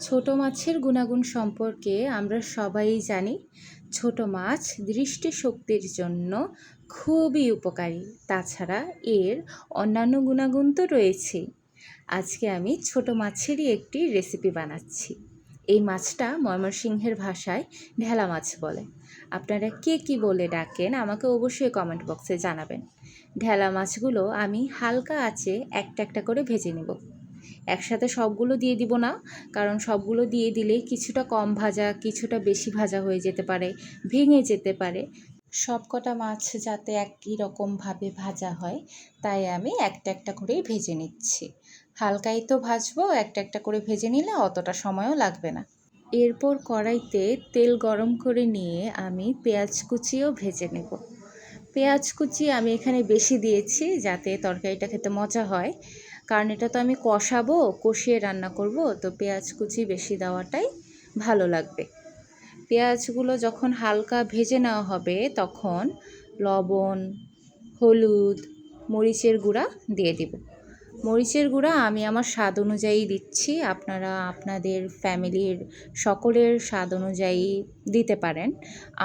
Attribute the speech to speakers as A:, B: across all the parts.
A: ছোট মাছের গুণাগুণ সম্পর্কে আমরা সবাই জানি। ছোট মাছ দৃষ্টিশক্তির জন্য খুবই উপকারী। তাছাড়া এর অন্যান্য গুণাগুণ তো রয়েছেই। আজকে আমি ছোট মাছেরই একটি রেসিপি বানাচ্ছি। এই মাছটা ময়মনসিংহের ভাষায় ঢেলা মাছ বলে। আপনারা কে কী বলে ডাকেন আমাকে অবশ্যই কমেন্ট বক্সে জানাবেন। ঢেলা মাছগুলো আমি হালকা আঁচে একটা একটা করে ভেজে নেব। একসাথে সবগুলো দিয়ে দিব না, কারণ সবগুলো দিয়ে দিলে কিছুটা কম ভাজা কিছুটা বেশি ভাজা হয়ে যেতে পারে, ভেঙে যেতে পারে। সব কটা মাছ যাতে একই রকমভাবে ভাজা হয়, তাই আমি একটা একটা করেই ভেজে নিচ্ছি। হালকাই তো ভাজবো, একটা একটা করে ভেজে নিলে অতটা সময়ও লাগবে না। এরপর কড়াইতে তেল গরম করে নিয়ে আমি পেঁয়াজ কুচিও ভেজে নেব। পেঁয়াজ কুচি আমি এখানে বেশি দিয়েছি যাতে তরকারিটা খেতে মজা হয়, কারণ এটা তো আমি কষিয়ে রান্না করব, তো পেঁয়াজ কুচি বেশি দেওয়াটাই ভালো লাগবে। পেঁয়াজগুলো যখন হালকা ভেজে নেওয়া হবে তখন লবণ, হলুদ, মরিচের গুঁড়া দিয়ে দিব। মরিচের গুঁড়া আমি আমার স্বাদ অনুযায়ী দিচ্ছি, আপনারা আপনাদের ফ্যামিলির সকলের স্বাদ অনুযায়ী দিতে পারেন।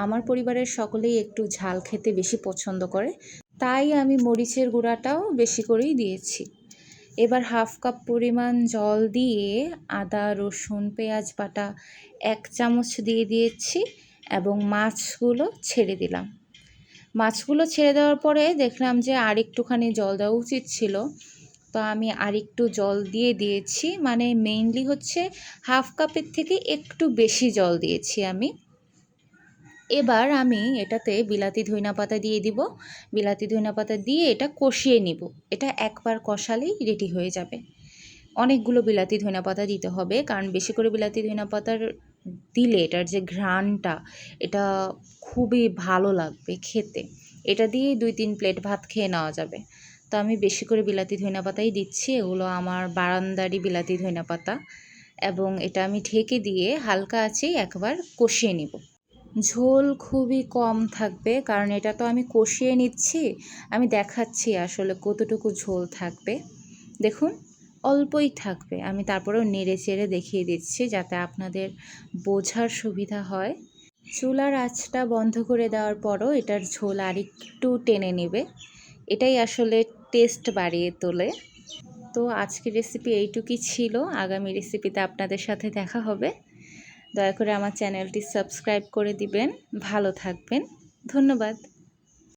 A: আমার পরিবারের সকলেই একটু ঝাল খেতে বেশি পছন্দ করে, তাই আমি মরিচের গুঁড়াটাও বেশি করেই দিয়েছি। এবার হাফ কাপ পরিমাণ জল দিয়ে আদা, রসুন, পেঁয়াজ বাটা 1 চামচ দিয়ে দিয়েছি এবং মাছগুলো ছেড়ে দিলাম। মাছগুলো ছেড়ে দেওয়ার পরে দেখলাম যে আর একটুখানি জল দেওয়া উচিত ছিল, তো আমি আরেকটু জল দিয়ে দিয়েছি। মানে মেইনলি হচ্ছে হাফ কাপের থেকে একটু বেশি জল দিয়েছি আমি। এবার আমি এটাতে বিলাতি ধইনাপাতা দিয়ে দিব। বিলাতি ধইনাপাতা দিয়ে এটা কষিয়ে নিব। এটা একবার কষালেই রেডি হয়ে যাবে। অনেকগুলো বিলাতি ধইনাপাতা দিতে হবে, কারণ বেশি করে বিলাতি ধইনাপাতার দিলে এটার যে ঘ্রাণটা, এটা খুবই ভালো লাগবে খেতে। এটা দিয়েই 2-3 প্লেট ভাত খেয়ে নেওয়া যাবে। তো আমি বেশি করে বিলাতি ধইনাপাতাই দিচ্ছি। এগুলো আমার বারান্দারই বিলাতি ধইনাপাতা, এবং এটা আমি ঢেকে দিয়ে হালকা আঁচেই একবার কষিয়ে নিব। ঝোল খুবই কম থাকবে, কারণ এটা তো আমি কষিয়ে নিচ্ছি। আমি দেখাচ্ছি আসলে কতটুকু ঝোল থাকবে। দেখুন, অল্পই থাকবে। আমি তারপরেও নেড়ে চেড়ে দেখিয়ে দিচ্ছি যাতে আপনাদের বোঝার সুবিধা হয়। চুলার আঁচটা বন্ধ করে দেওয়ার পরও এটার ঝোল আরেকটু টেনে নেবে। এটাই আসলে টেস্ট বাড়িয়ে তোলে। তো আজকের রেসিপি এইটুকুই ছিল। আগামী রেসিপিতে আপনাদের সাথে দেখা হবে। দয়া করে আমার চ্যানেলটি সাবস্ক্রাইব করে দিবেন। ভালো থাকবেন। ধন্যবাদ।